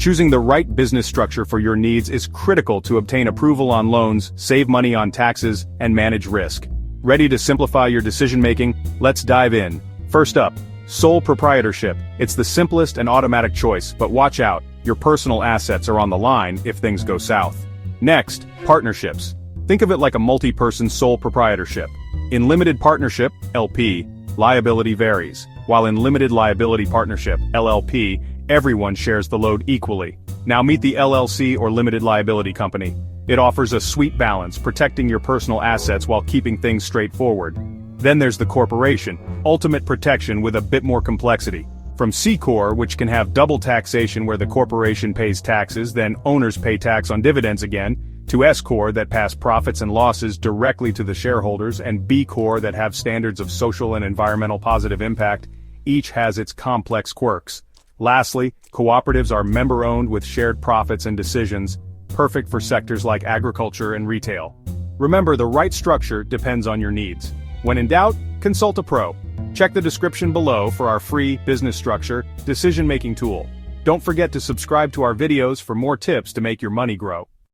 Choosing the right business structure for your needs is critical to obtain approval on loans, save money on taxes, and manage risk. Ready to simplify your decision-making? Let's dive in. First up, sole proprietorship. It's the simplest and automatic choice, but watch out, your personal assets are on the line if things go south. Next, partnerships. Think of it like a multi-person sole proprietorship. In limited partnership, LP, liability varies, while in limited liability partnership, LLP, everyone shares the load equally. Now meet the LLC or limited liability company. It offers a sweet balance, protecting your personal assets while keeping things straightforward. Then there's the corporation, ultimate protection with a bit more complexity. From C-Corp, which can have double taxation where the corporation pays taxes, then owners pay tax on dividends again, to S-Corp that pass profits and losses directly to the shareholders, and B-Corp that have standards of social and environmental positive impact, each has its complex quirks. Lastly, cooperatives are member-owned with shared profits and decisions, perfect for sectors like agriculture and retail. Remember, the right structure depends on your needs. When in doubt, consult a pro. Check the description below for our free business structure decision-making tool. Don't forget to subscribe to our videos for more tips to make your money grow.